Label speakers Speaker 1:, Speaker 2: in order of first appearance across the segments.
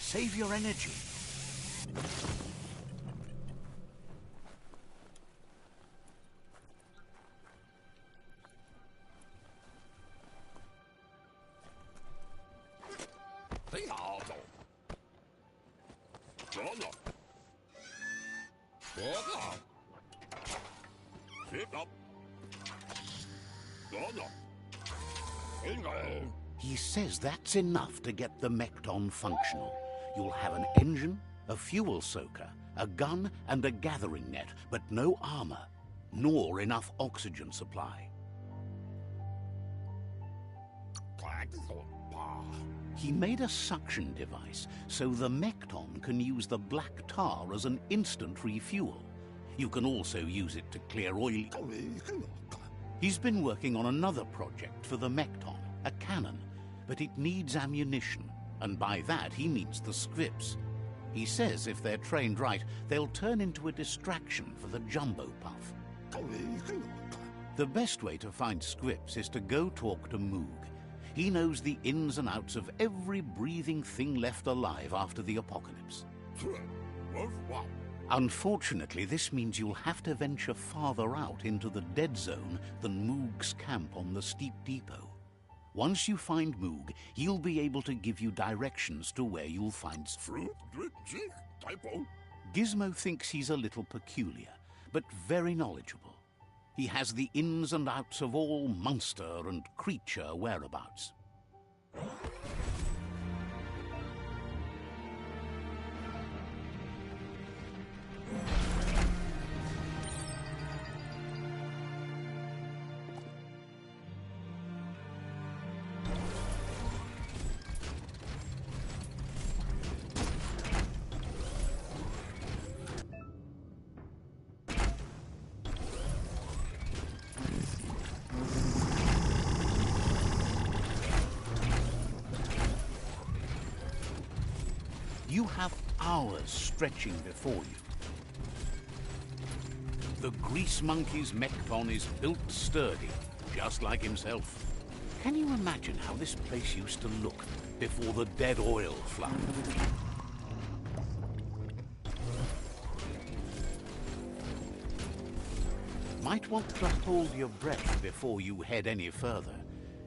Speaker 1: Save your energy. He says that's enough to get the Mekton functional. You'll have an engine, a fuel soaker, a gun, and a gathering net, but no armor, nor enough oxygen supply. He made a suction device, so the Mekton can use the black tar as an instant refuel. You can also use it to clear oil. He's been working on another project for the Mekton, a cannon, but it needs ammunition, and by that he means the scripts. He says if they're trained right, they'll turn into a distraction for the jumbo puff. The best way to find scripts is to go talk to Moog. He knows the ins and outs of every breathing thing left alive after the apocalypse. Unfortunately, this means you'll have to venture farther out into the dead zone than Moog's camp on the steep depot. Once you find Moog, he'll be able to give you directions to where you'll find fruit. Gizmo thinks he's a little peculiar, but very knowledgeable. He has the ins and outs of all monster and creature whereabouts. You have hours stretching before you. The Grease Monkey's Mekton is built sturdy, just like himself. Can you imagine how this place used to look before the dead oil flood? Might want to hold your breath before you head any further.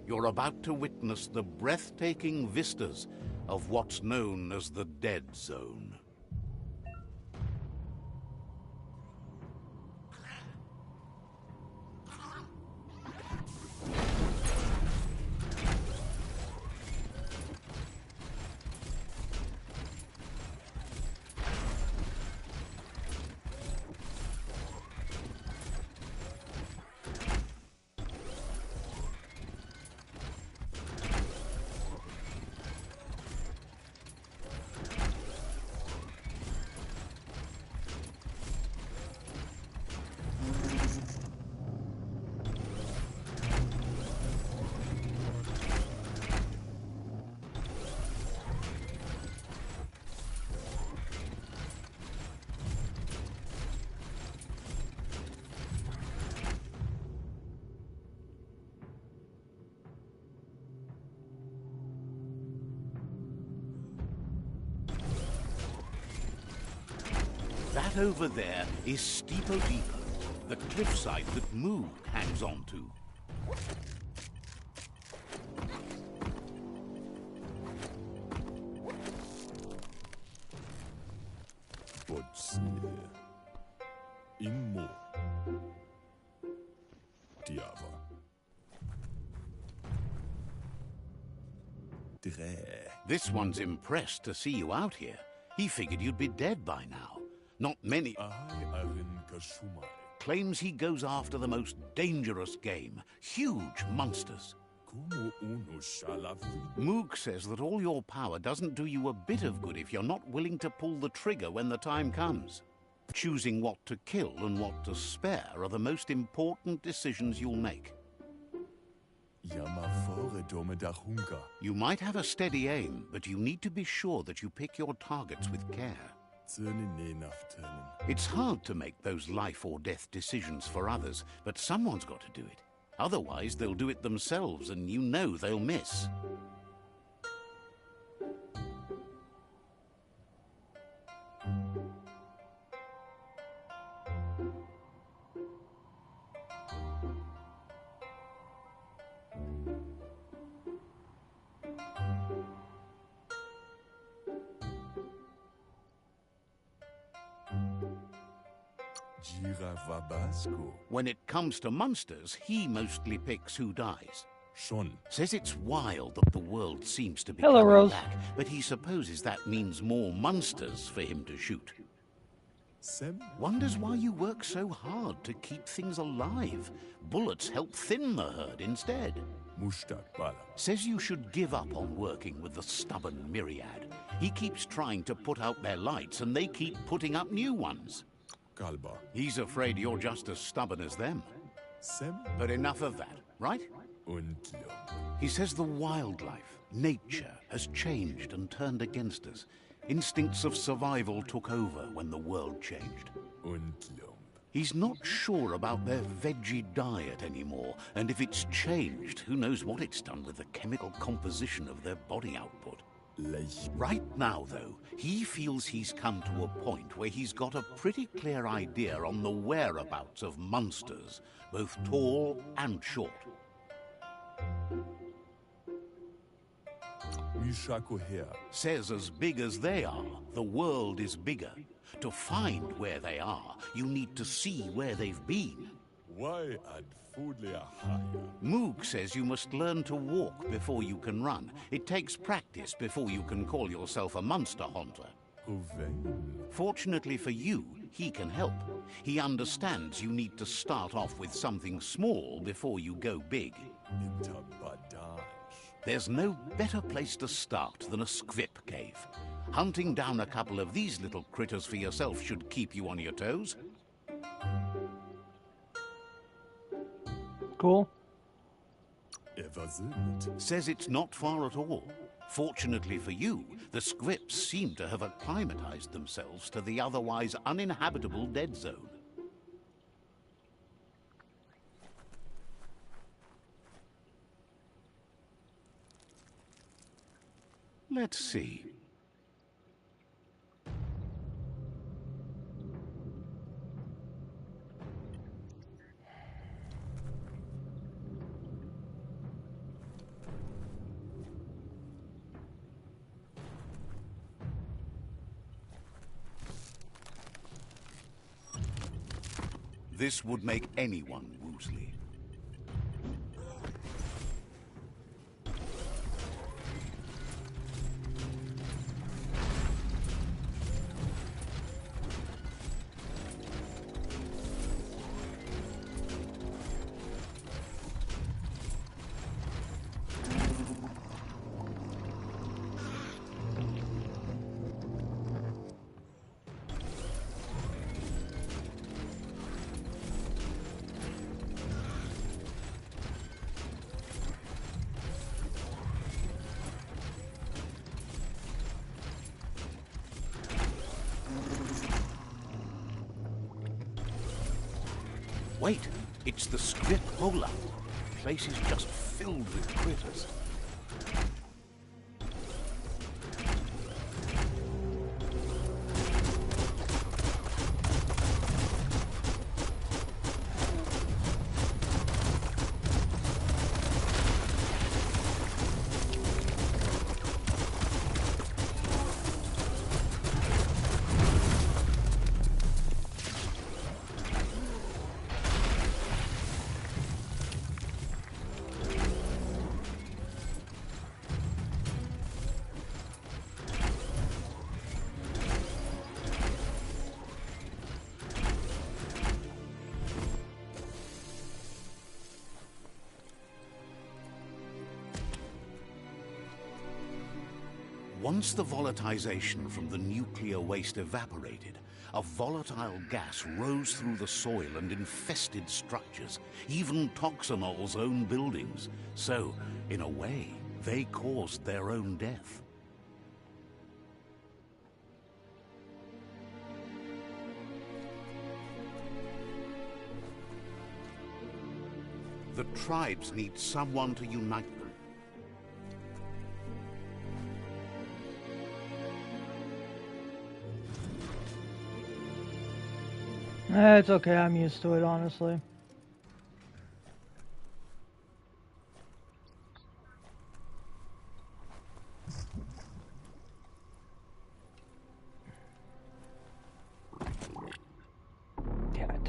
Speaker 1: You're about to witness the breathtaking vistas of what's known as the Dead Zone. That over there is Steepo Depot, the cliffside that Moog hangs on to. This one's impressed to see you out here. He figured you'd be dead by now. Not many. Claims he goes after the most dangerous game, huge monsters. Moog says that all your power doesn't do you a bit of good if you're not willing to pull the trigger when the time comes. Choosing what to kill and what to spare are the most important decisions you'll make. You might have a steady aim, but you need to be sure that you pick your targets with care. It's hard to make those life or death decisions for others, but someone's got to do it. Otherwise, they'll do it themselves, and you know they'll miss. When it comes to monsters, he mostly picks who dies. Says it's wild that the world seems to be
Speaker 2: Hello,
Speaker 1: coming
Speaker 2: Rose.
Speaker 1: back, but he supposes that means more monsters for him to shoot. Wonders why you work so hard to keep things alive. Bullets help thin the herd instead. Says you should give up on working with the stubborn myriad. He keeps trying to put out their lights and they keep putting up new ones. He's afraid you're just as stubborn as them. But enough of that, right? He says the wildlife, nature, has changed and turned against us. Instincts of survival took over when the world changed. He's not sure about their veggie diet anymore, and if it's changed, who knows what it's done with the chemical composition of their body output. Right now, though, he feels he's come to a point where he's got a pretty clear idea on the whereabouts of monsters, both tall and short. Says as big as they are, the world is bigger. To find where they are, you need to see where they've been. Moog says you must learn to walk before you can run. It takes practice before you can call yourself a monster hunter. Fortunately for you, he can help. He understands you need to start off with something small before you go big. There's no better place to start than a squip cave. Hunting down a couple of these little critters for yourself should keep you on your toes.
Speaker 2: Cool.
Speaker 1: Says it's not far at all. Fortunately for you, the squips seem to have acclimatized themselves to the otherwise uninhabitable dead zone. Let's see. This would make anyone woozy. Wait, it's the script roller. The place is just filled with critters. Once the volatilization from the nuclear waste evaporated, a volatile gas rose through the soil and infested structures, even Toxanol's own buildings. So, in a way, they caused their own death. The tribes need someone to unite them.
Speaker 2: It's okay, I'm used to it, honestly. God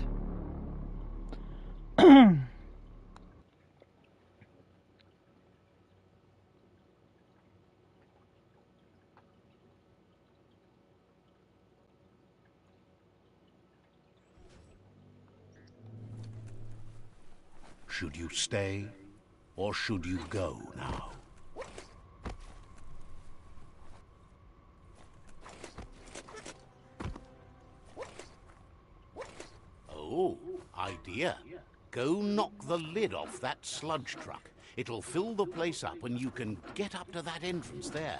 Speaker 1: Should you stay, or should you go now? Oh, idea. Go knock the lid off that sludge truck. It'll fill the place up and you can get up to that entrance there.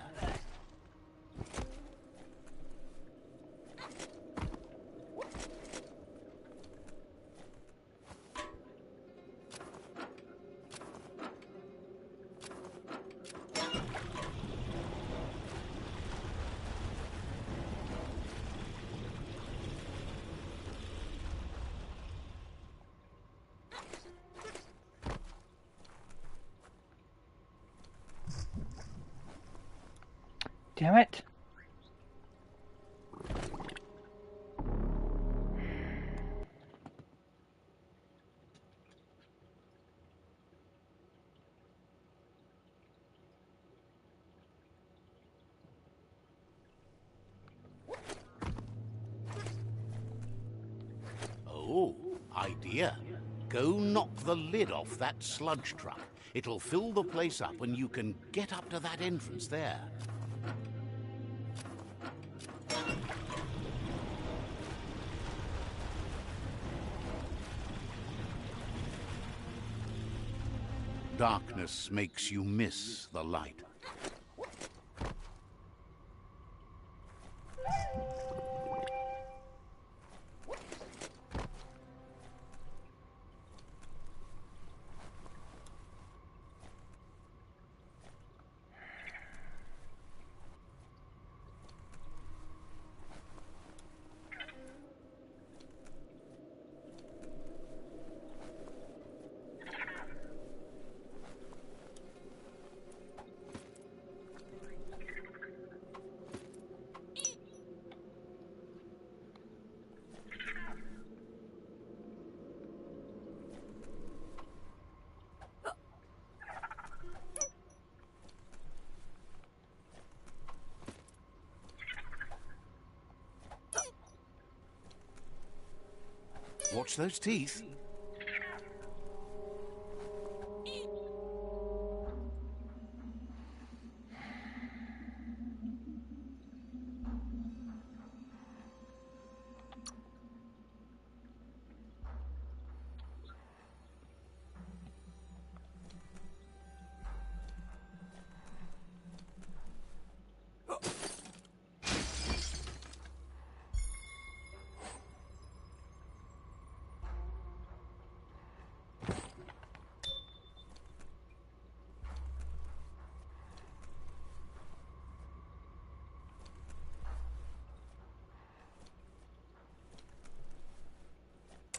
Speaker 2: Damn it.
Speaker 1: Oh, idea. Go knock the lid off that sludge truck. It'll fill the place up and you can get up to that entrance there. Darkness makes you miss the light. Watch those teeth.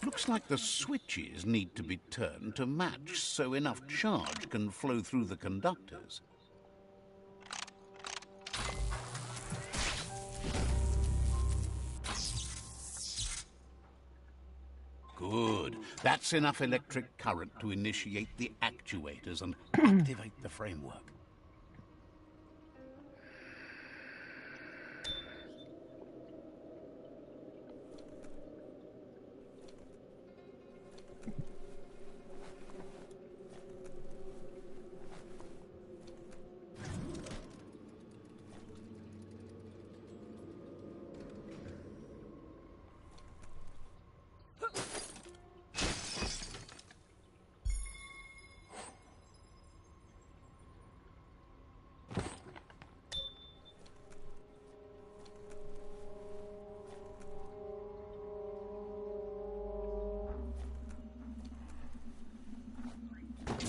Speaker 1: Looks like the switches need to be turned to match so enough charge can flow through the conductors. Good. That's enough electric current to initiate the actuators and activate the framework.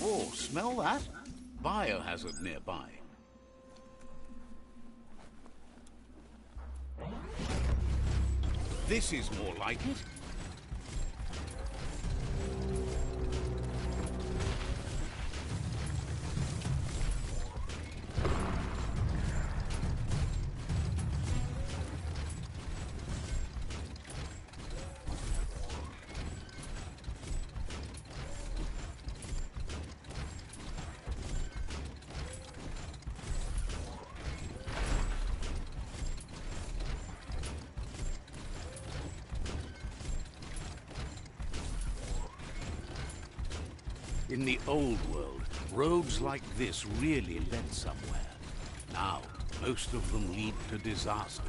Speaker 1: Oh, smell that? Biohazard nearby. This is more like it. In the old world, roads like this really led somewhere. Now, most of them lead to disaster.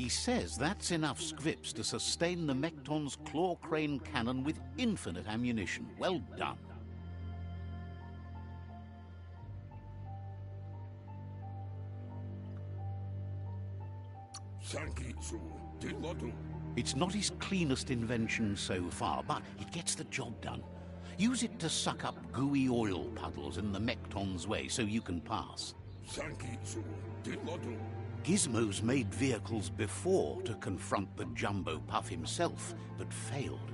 Speaker 1: He says that's enough scripts to sustain the Mekton's claw crane cannon with infinite ammunition. Well done. It's not his cleanest invention so far, but it gets the job done. Use it to suck up gooey oil puddles in the Mekton's way so you can pass. Gizmo's made vehicles before to confront the Jumbo Puff himself, but failed.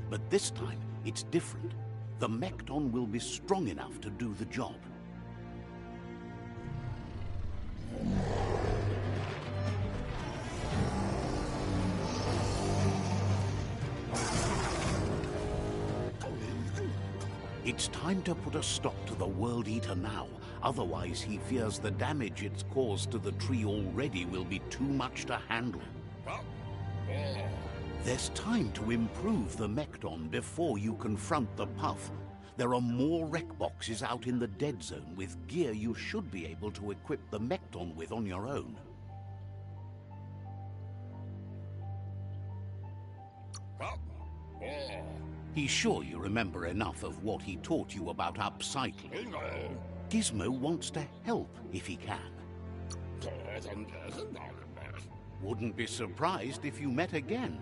Speaker 1: But this time, it's different. The Mekton will be strong enough to do the job. It's time to put a stop to the World Eater now. Otherwise, he fears the damage it's caused to the tree already will be too much to handle. There's time to improve the Mekton before you confront the Puff. There are more wreck boxes out in the dead zone with gear you should be able to equip the Mekton with on your own. He's sure you remember enough of what he taught you about upcycling. Gizmo wants to help if he can. Wouldn't be surprised if you met again.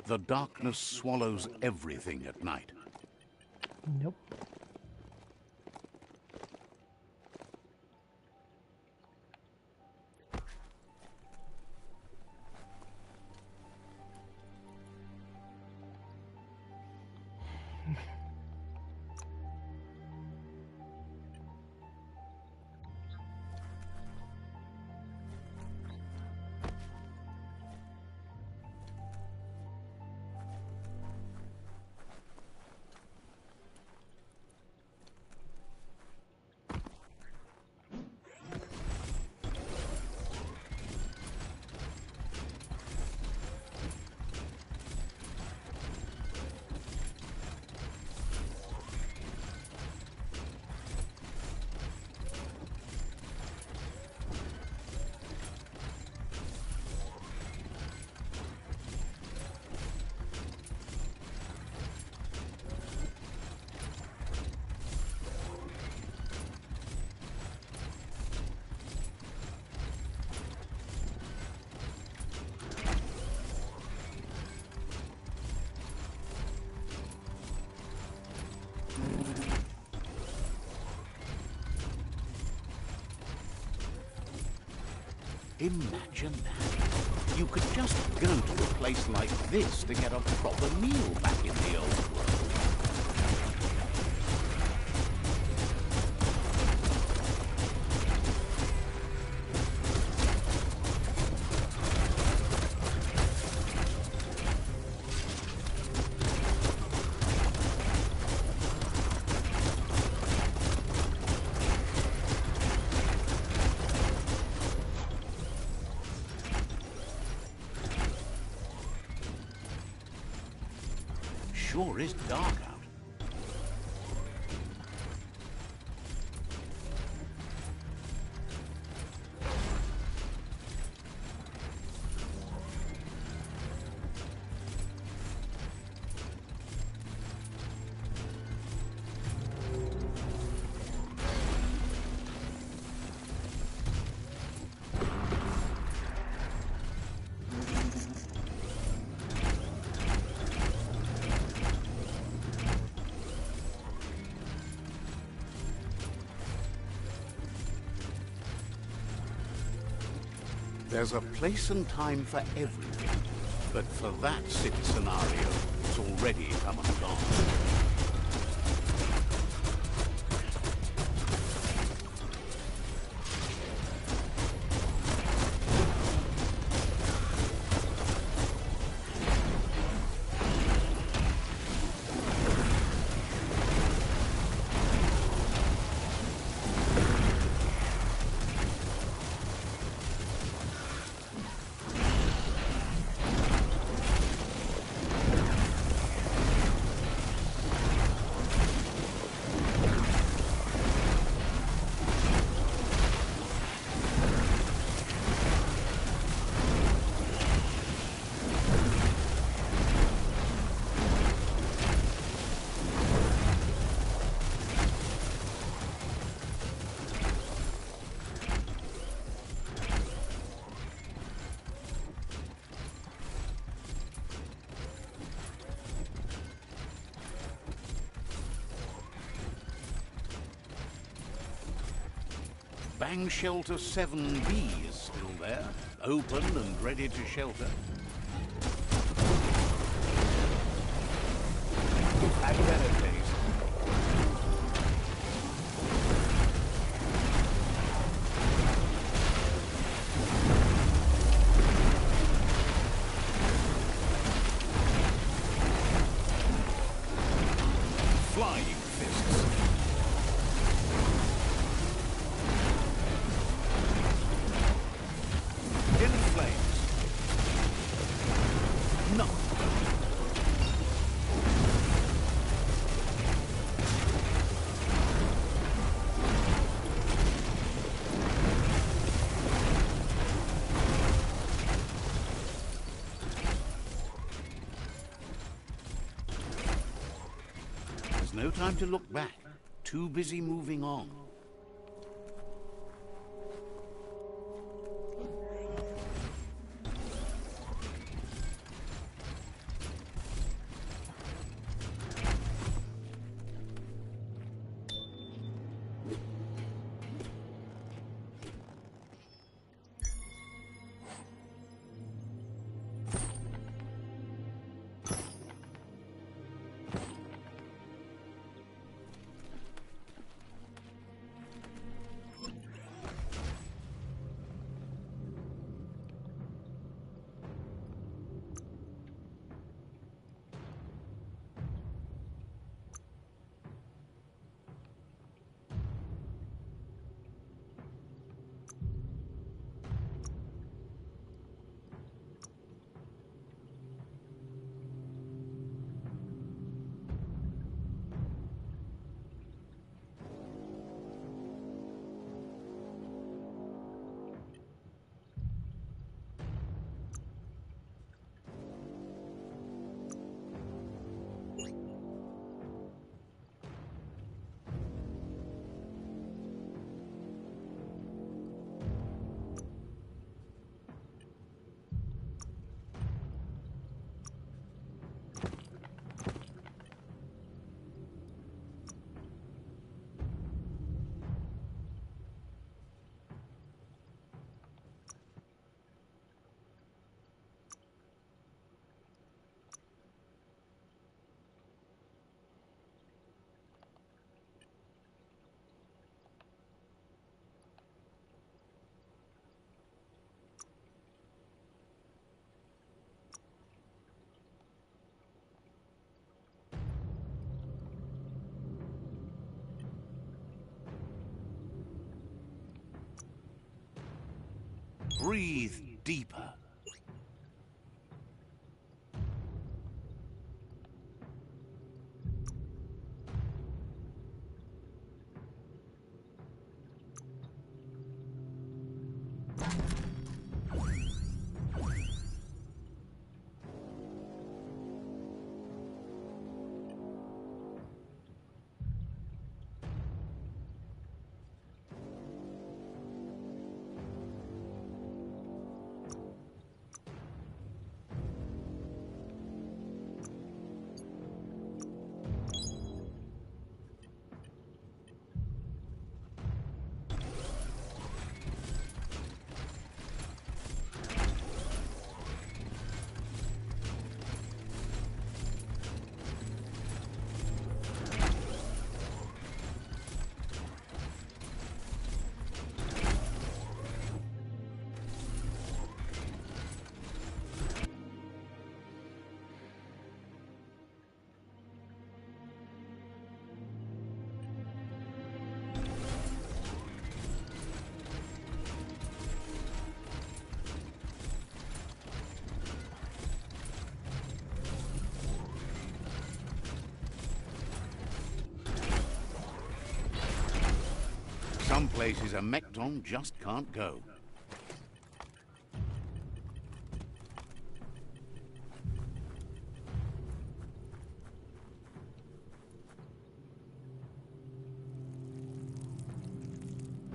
Speaker 1: The darkness swallows everything at night.
Speaker 2: Nope.
Speaker 1: Imagine that. You could just go to a place like this to get a proper meal back in the old world. Sure is dark out. There's a place and time for everything, but for that city scenario, it's already come and gone. Bang Shelter 7B is still there, open and ready to shelter. Had better days. Flying fists. In flames. No. There's no time to look back. Too busy moving on. Breathe deeper. Some places a Mekton just can't go.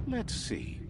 Speaker 1: Let's see.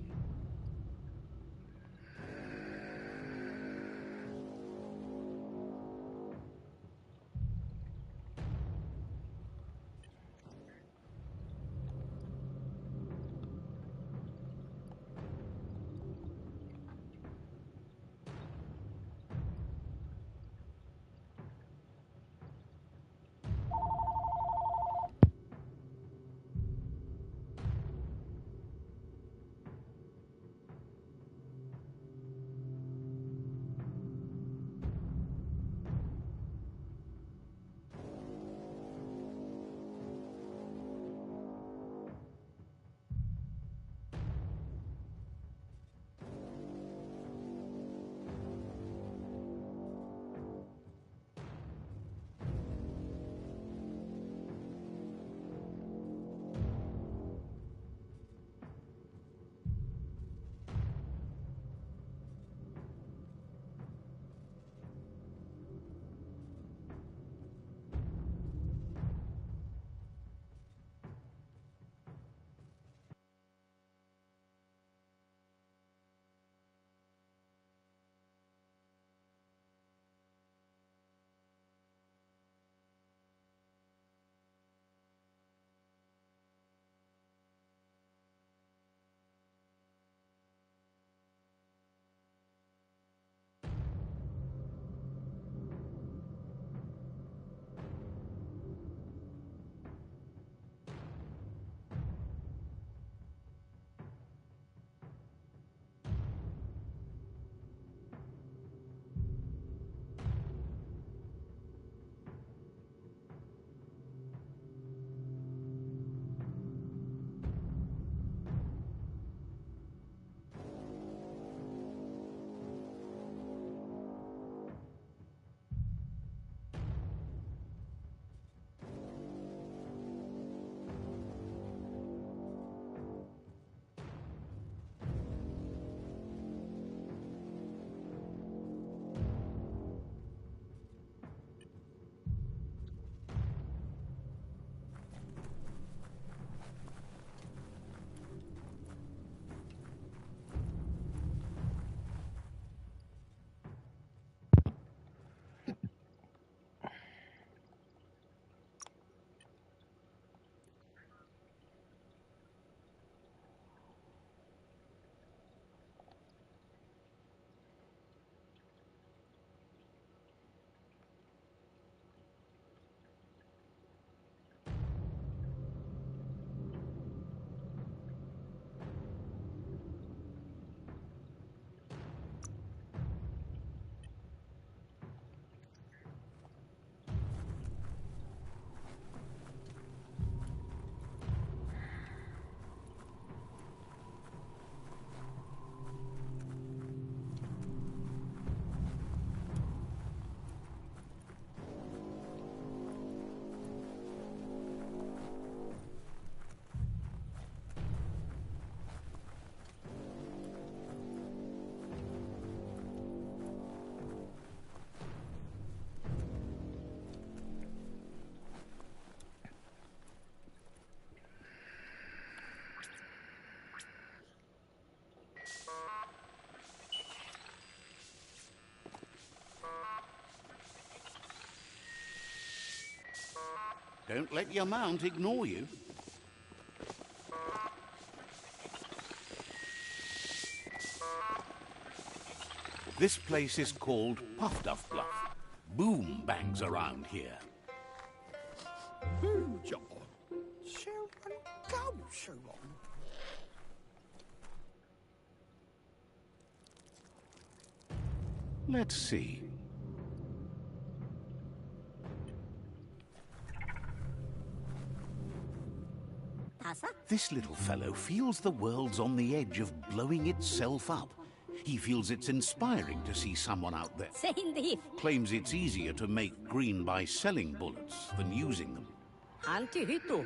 Speaker 1: Don't let your mount ignore you. This place is called Puff Duff Bluff. Boom bangs around here. Let's see. This little fellow feels the world's on the edge of blowing itself up. He feels it's inspiring to see someone out there. Claims it's easier to make green by selling bullets than using them.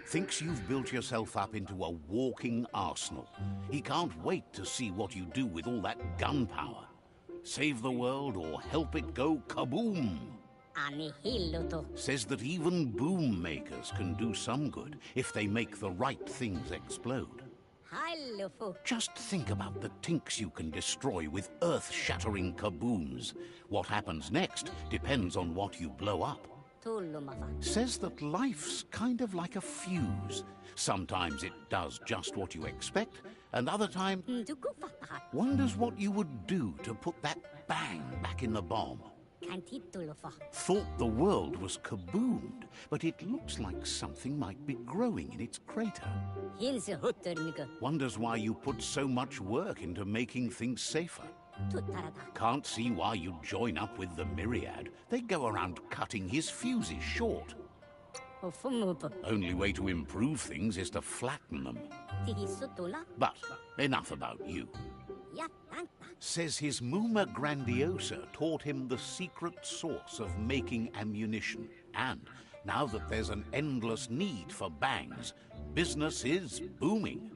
Speaker 1: Thinks you've built yourself up into a walking arsenal. He can't wait to see what you do with all that gunpowder. Save the world or help it go kaboom. Says that even boom makers can do some good if they make the right things explode. Just think about the tinks you can destroy with earth-shattering kabooms. What happens next depends on what you blow up. Says that life's kind of like a fuse. Sometimes it does just what you expect, and other times wonders what you would do to put that bang back in the bomb. Thought the world was kaboomed, but it looks like something might be growing in its crater. Wonders why you put so much work into making things safer. Can't see why you'd join up with the Myriad. They go around cutting his fuses short. Only way to improve things is to flatten them. But enough about you. Says his Muma Grandiosa taught him the secret source of making ammunition. And now that there's an endless need for bangs, business is booming.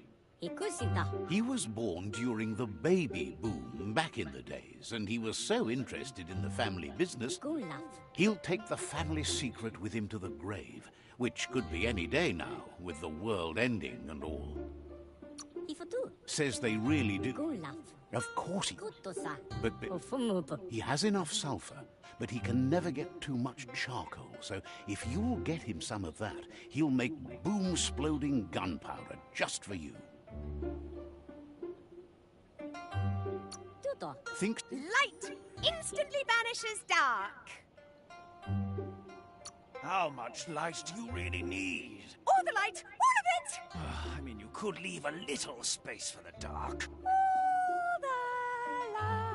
Speaker 1: He was born during the baby boom back in the days, and he was so interested in the family business, he'll take the family secret with him to the grave, which could be any day now, with the world ending and all. Says they really do. Of course he... But he has enough sulfur, but he can never get too much charcoal, so if you'll get him some of that, he'll make boom-sploding gunpowder just for you. Think...
Speaker 3: Light instantly banishes dark.
Speaker 4: How much light do you really need?
Speaker 3: All the light, all of it!
Speaker 4: I mean, you could leave a little space for the dark.
Speaker 3: All the light.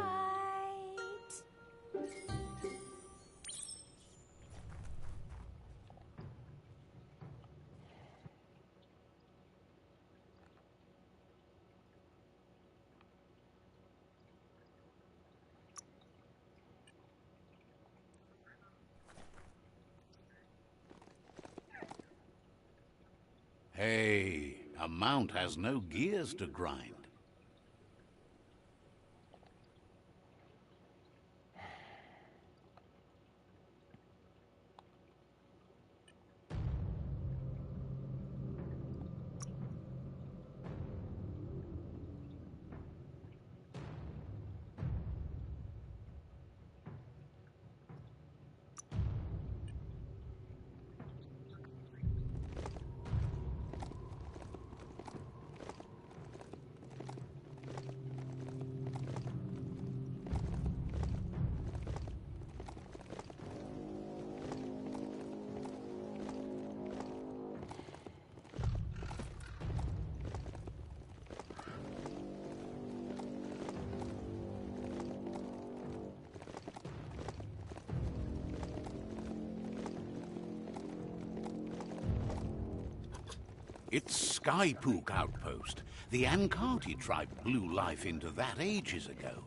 Speaker 1: Hey, a mount has no gears to grind. It's Skypook Outpost. The Ankati tribe blew life into that ages ago.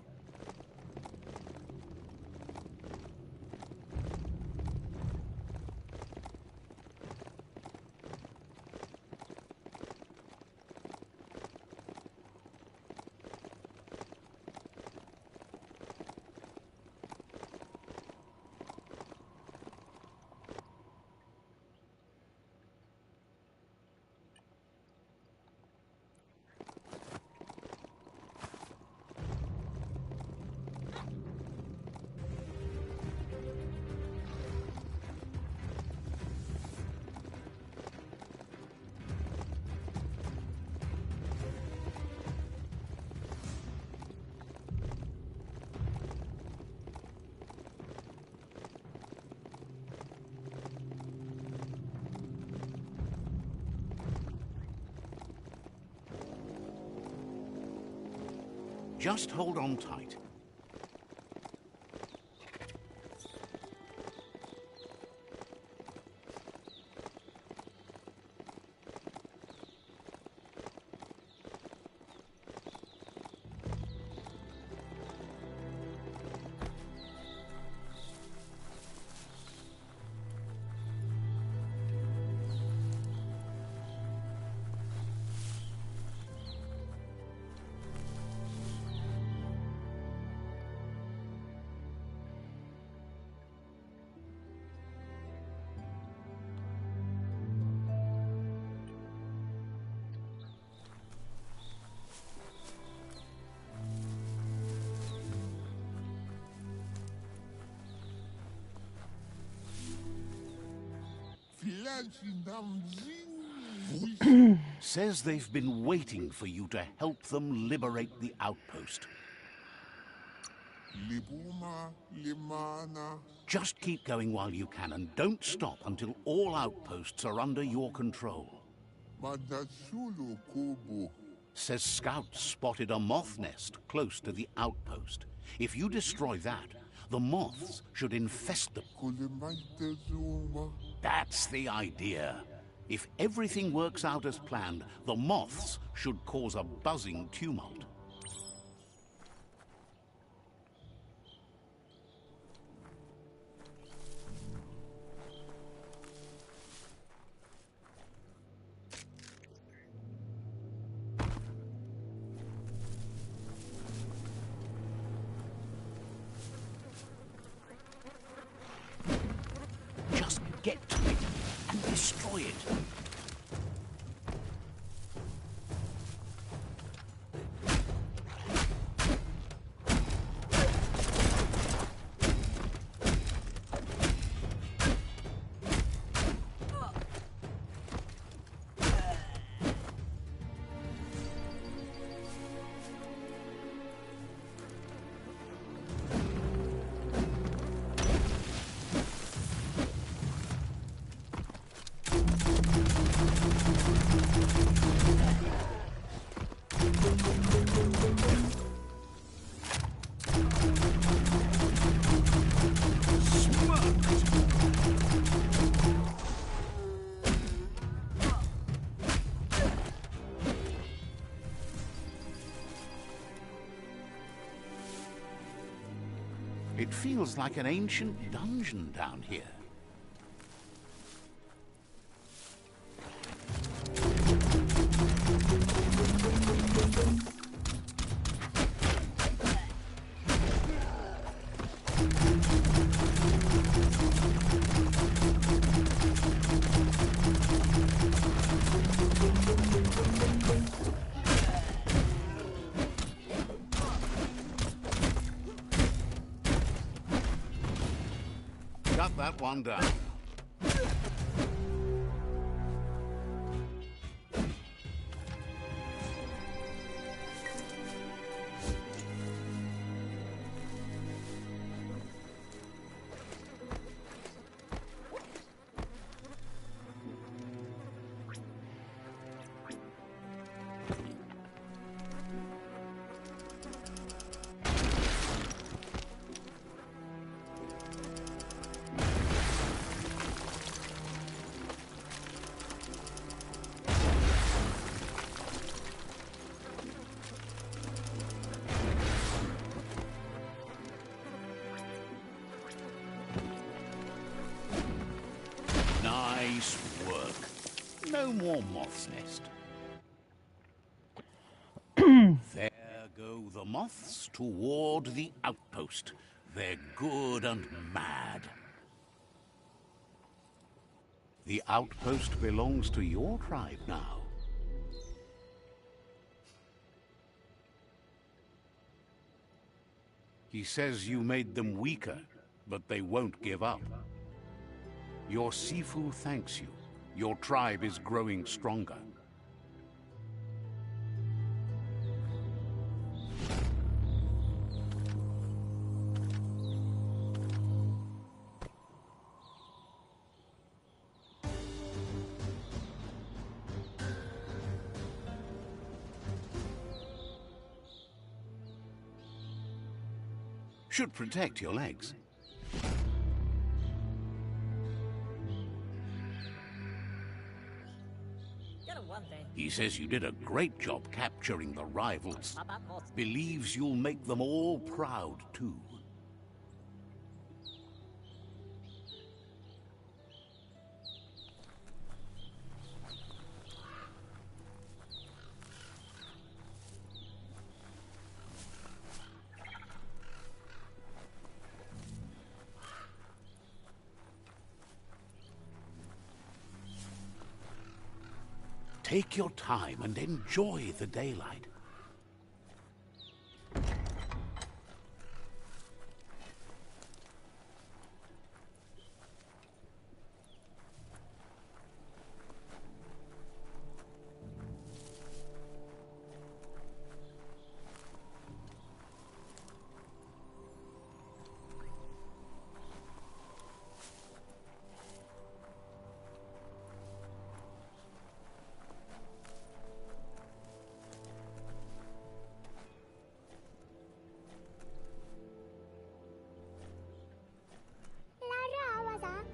Speaker 1: Just hold on tight. Says they've been waiting for you to help them liberate the outpost. Just keep going while you can and don't stop until all outposts are under your control. Says scouts spotted a moth nest close to the outpost. If you destroy that, the moths should infest them. That's the idea. If everything works out as planned, the moths should cause a buzzing tumult. Just get to it and destroy it. It feels like an ancient dungeon down here. Got that one down. Nice work. No more moth's nest. There go the moths toward the outpost. They're good and mad. The outpost belongs to your tribe now. He says you made them weaker, but they won't give up. Your Sifu thanks you. Your tribe is growing stronger. Should protect your legs. He says you did a great job capturing the rivals. Believes you'll make them all proud, too. Take your time and enjoy the daylight.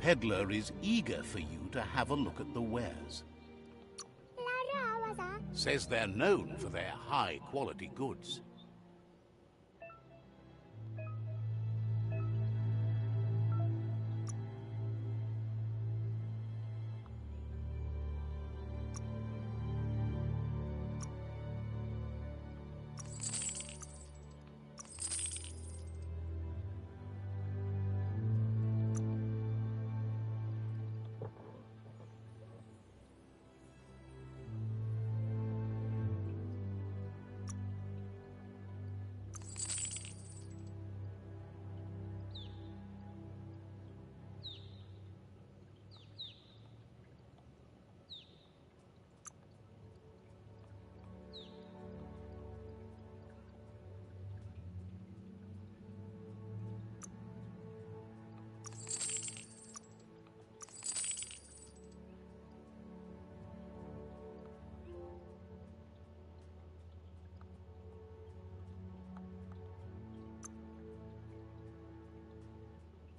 Speaker 1: Peddler is eager for you to have a look at the wares. Says they're known for their high-quality goods.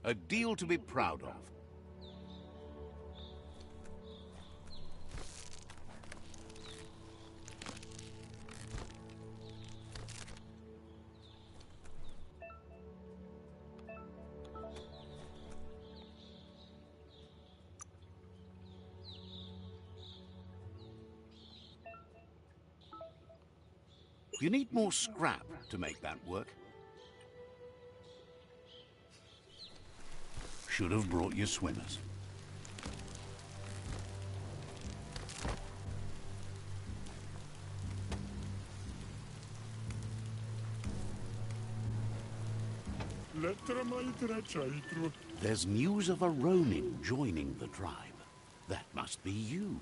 Speaker 1: A deal to be proud of. You need more scrap to make that work. Should have brought your swimmers. There's news of a Ronin joining the tribe. That must be you.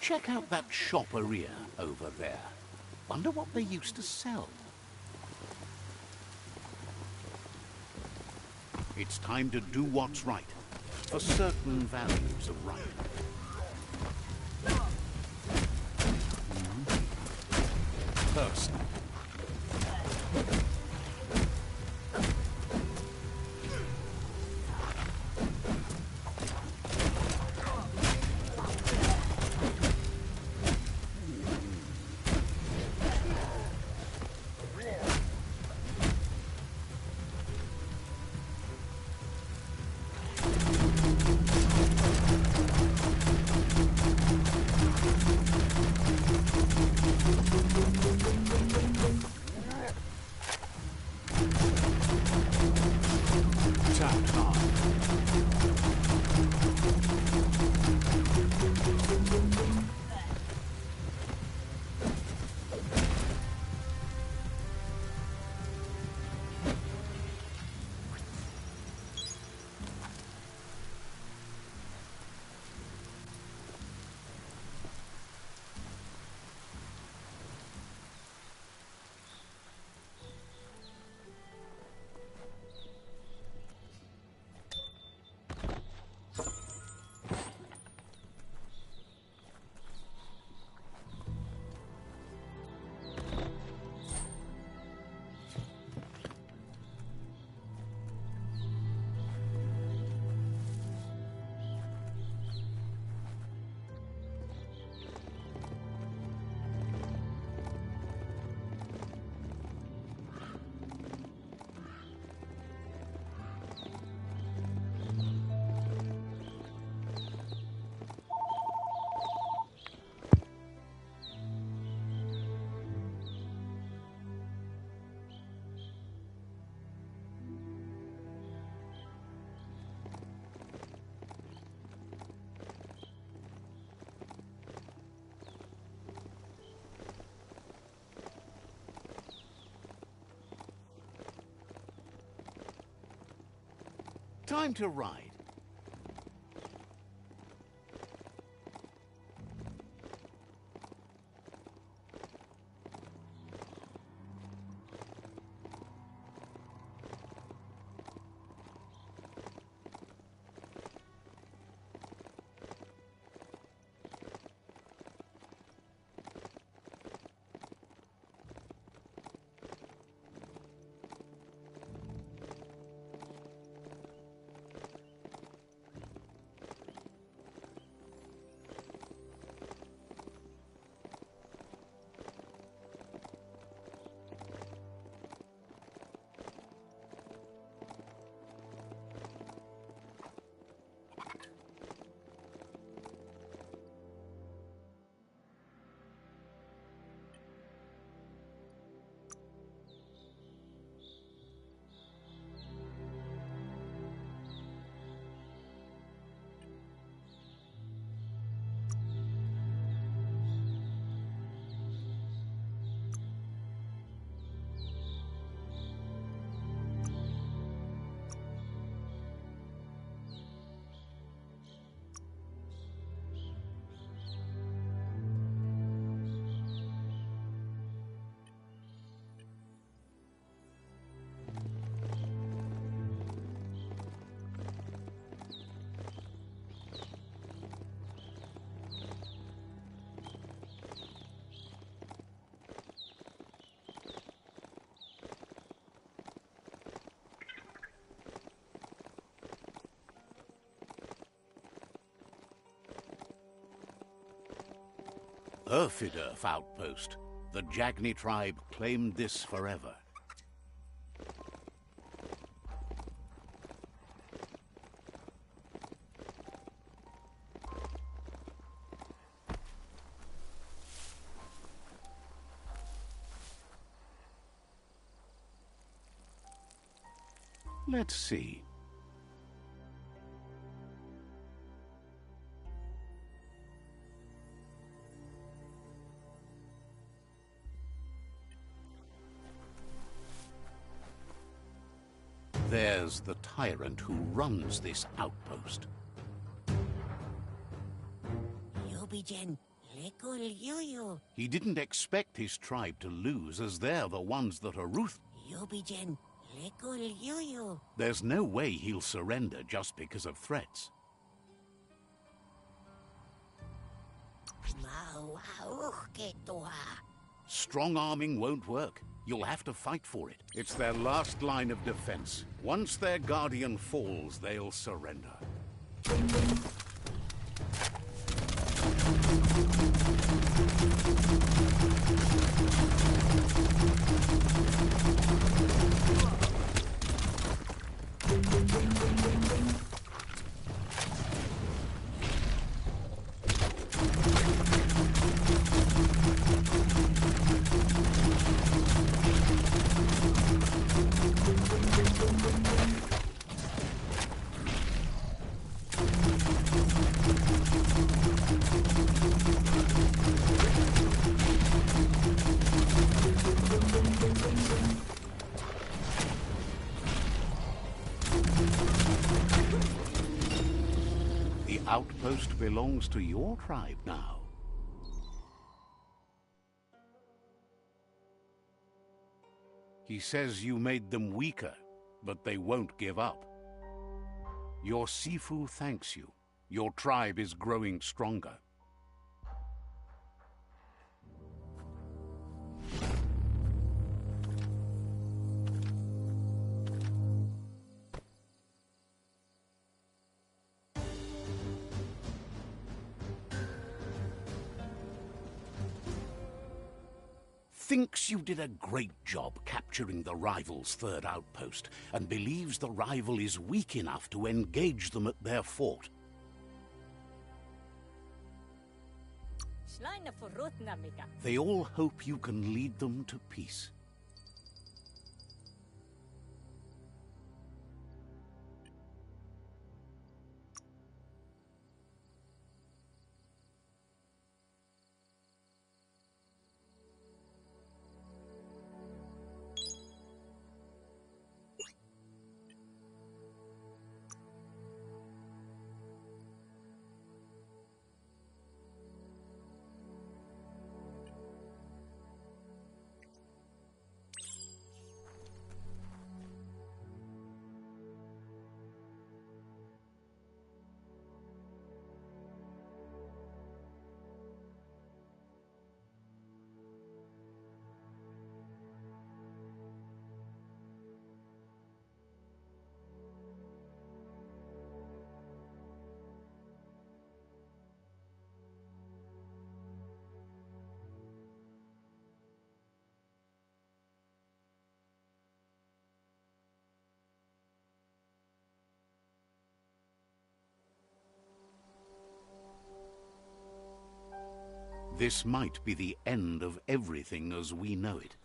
Speaker 1: Check out that shopperia over there. Wonder what they used to sell. It's time to do what's right, for certain values of right. First. Tapped hard. Time to ride. Erfidurf outpost. The Jagni tribe claimed this forever. Let's see. There's the tyrant who runs this outpost.
Speaker 5: Yobigen,
Speaker 1: He didn't expect his tribe to lose, as they're the ones that are ruthless. There's no way he'll surrender just because of threats. Strong-arming won't work. You'll have to fight for it. It's their last line of defense. Once their guardian falls, they'll surrender. The outpost belongs to your tribe now. He says you made them weaker, but they won't give up. Your Sifu thanks you. Your tribe is growing stronger. Thinks you did a great job capturing the rival's third outpost, and believes the rival is weak enough to engage them at their fort. They all hope you can lead them to peace. This might be the end of everything as we know it.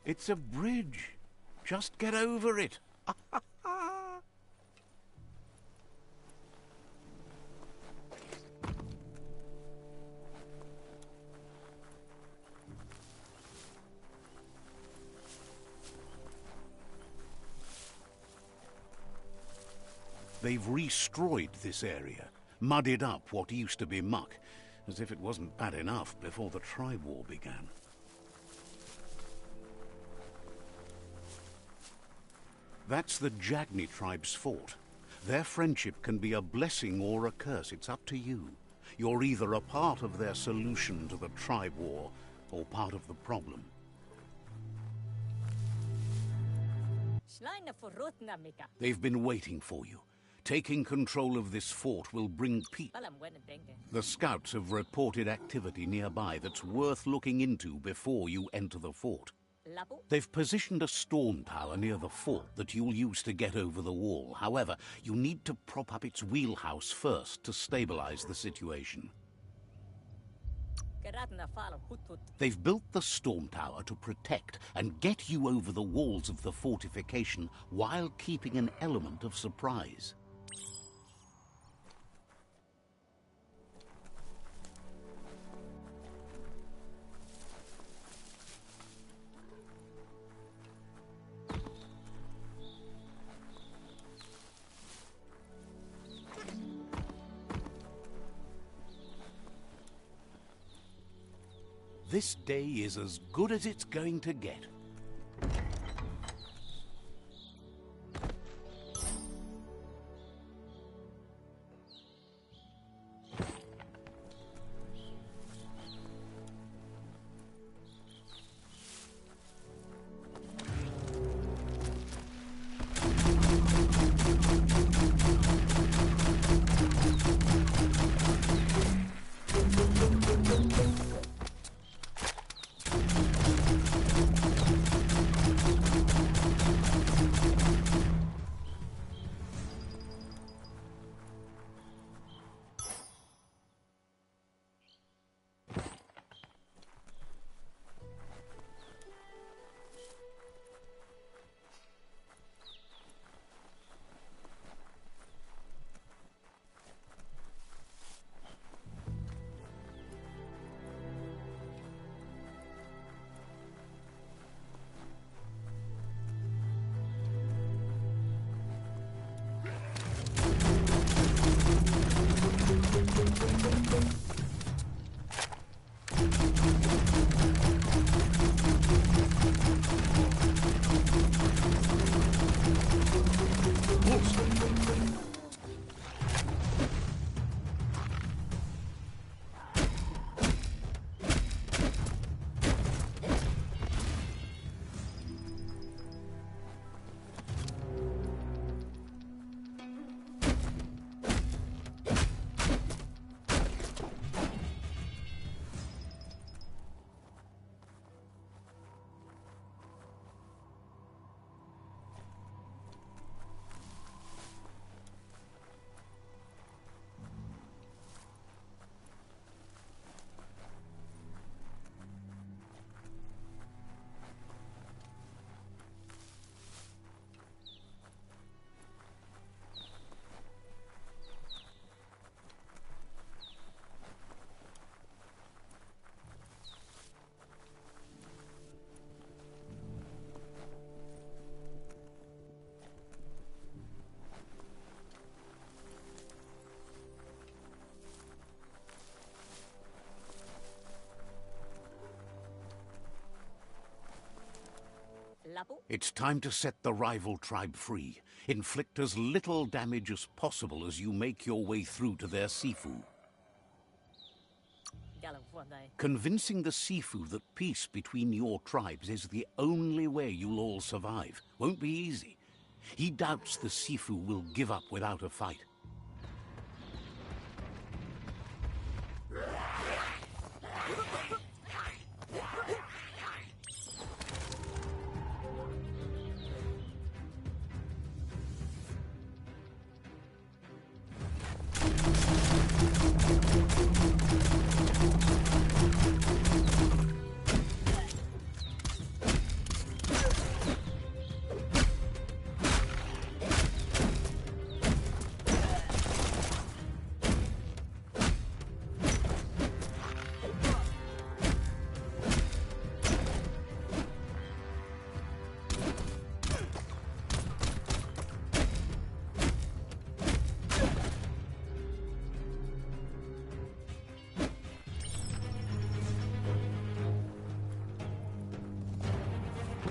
Speaker 1: It's a bridge. Just get over it. They've restrewed this area, muddied up what used to be muck, as if it wasn't bad enough before the tribe war began. That's the Jagni tribe's fort. Their friendship can be a blessing or a curse. It's up to you. You're either a part of their solution to the tribe war, or part of the problem. They've been waiting for you. Taking control of this fort will bring peace. The scouts have reported activity nearby that's worth looking into before you enter the fort. They've positioned a storm tower near the fort that you'll use to get over the wall. However, you need to prop up its wheelhouse first to stabilize the situation. They've built the storm tower to protect and get you over the walls of the fortification while keeping an element of surprise. This day is as good as it's going to get. It's time to set the rival tribe free. Inflict as little damage as possible as you make your way through to their Sifu. Convincing the Sifu that peace between your tribes is the only way you'll all survive won't be easy. He doubts the Sifu will give up without a fight.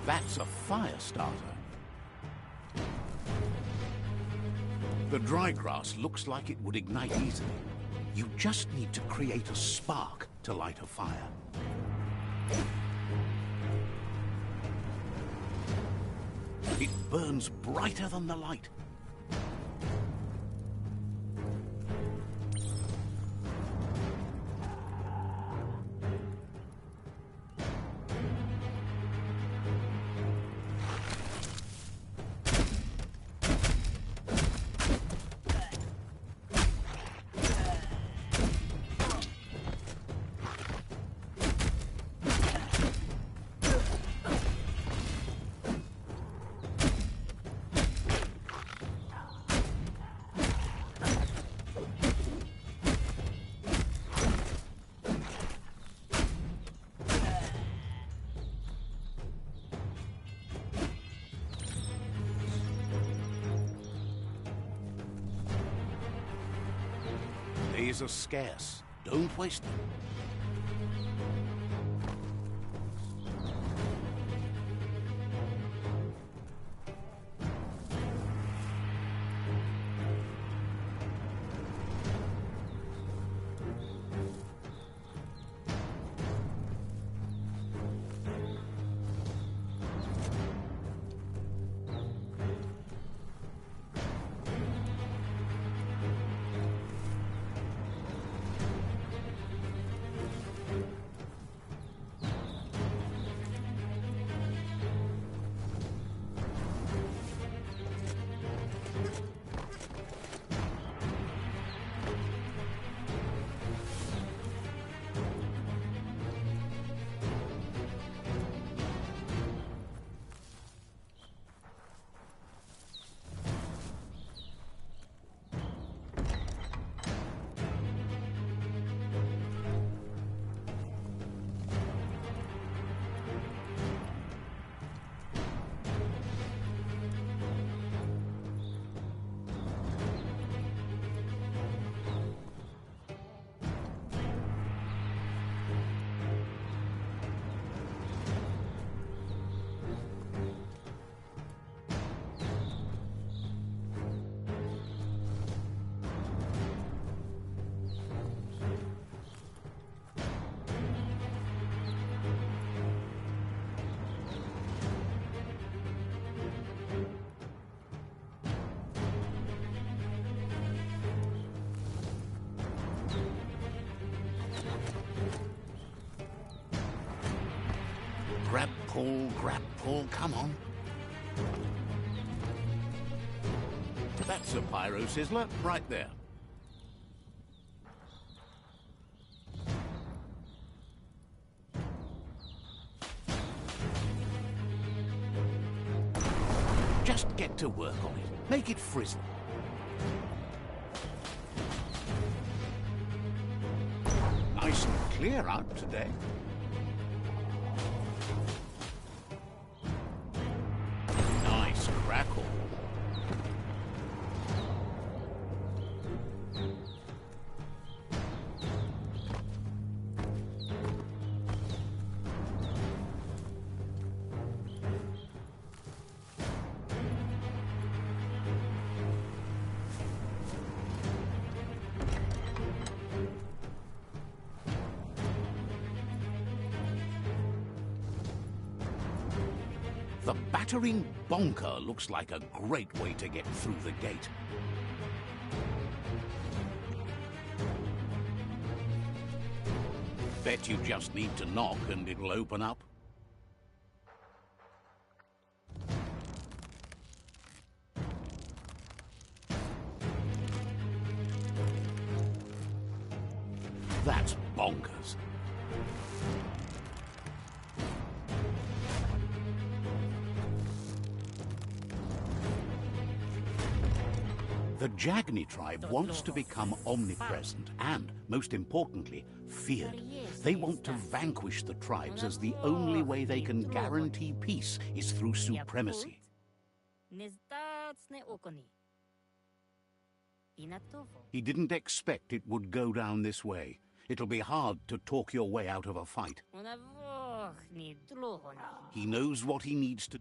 Speaker 1: That's a fire starter. The dry grass looks like it would ignite easily. You just need to create a spark to light a fire. It burns brighter than the light. These are scarce. Don't waste them. Grab, pull, come on. That's a pyro sizzler right there. Just get to work on it. Make it frizzle. Nice and clear out today. Nice crackle. The battering bonker looks like a great way to get through the gate. Bet you just need to knock and it'll open up. That's bonkers. The Jagni tribe wants to become omnipresent and, most importantly, feared. They want to vanquish the tribes as the only way they can guarantee peace is through supremacy. He didn't expect it would go down this way. It'll be hard to talk your way out of a fight. He knows what he needs to...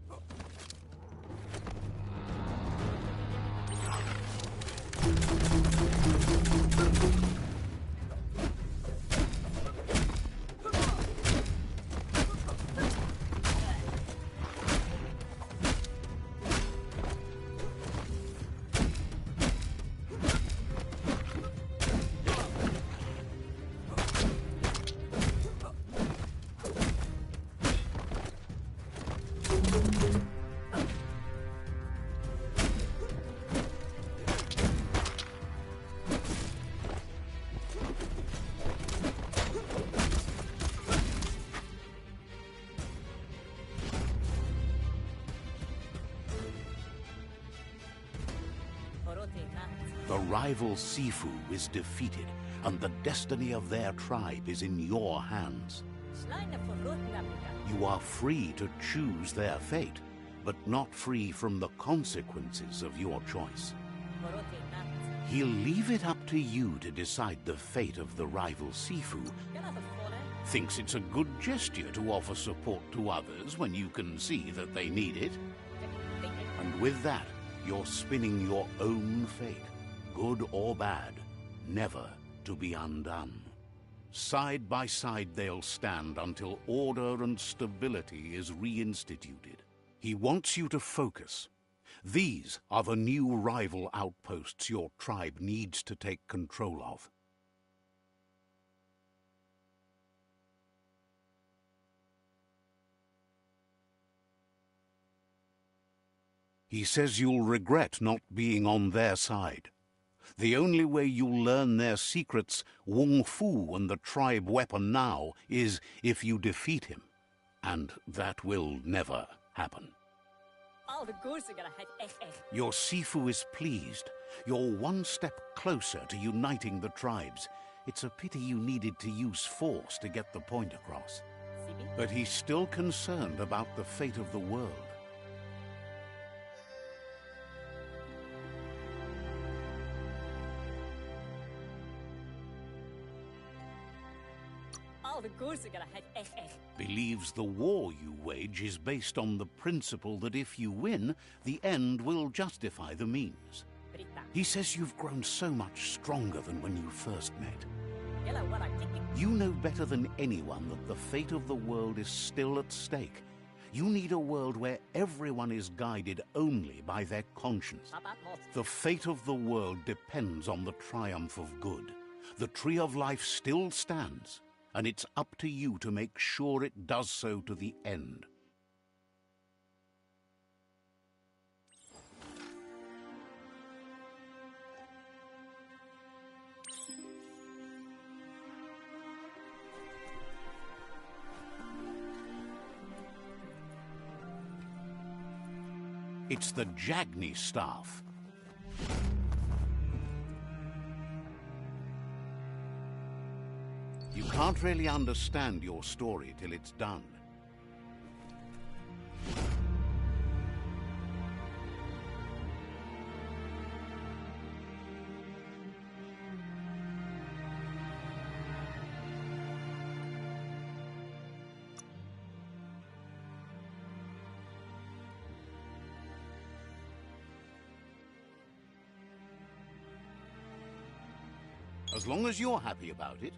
Speaker 1: The rival Sifu is defeated, and the destiny of their tribe is in your hands. You are free to choose their fate, but not free from the consequences of your choice. He'll leave it up to you to decide the fate of the rival Sifu. Thinks it's a good gesture to offer support to others when you can see that they need it. And with that, you're spinning your own fate, good or bad, never to be undone. Side by side they'll stand until order and stability is reinstituted. He wants you to focus. These are the new rival outposts your tribe needs to take control of. He says you'll regret not being on their side. The only way you'll learn their secrets, Wung Fu and the tribe weapon now, is if you defeat him. And that will never happen. Your Sifu is pleased. You're one step closer to uniting the tribes. It's a pity you needed to use force to get the point across. But he's still concerned about the fate of the world. Believes the war you wage is based on the principle that if you win, the end will justify the means. He says you've grown so much stronger than when you first met. You know better than anyone that the fate of the world is still at stake. You need a world where everyone is guided only by their conscience. The fate of the world depends on the triumph of good. The tree of life still stands, and it's up to you to make sure it does so to the end. It's the Jagni staff. You can't really understand your story till it's done. As long as you're happy about it,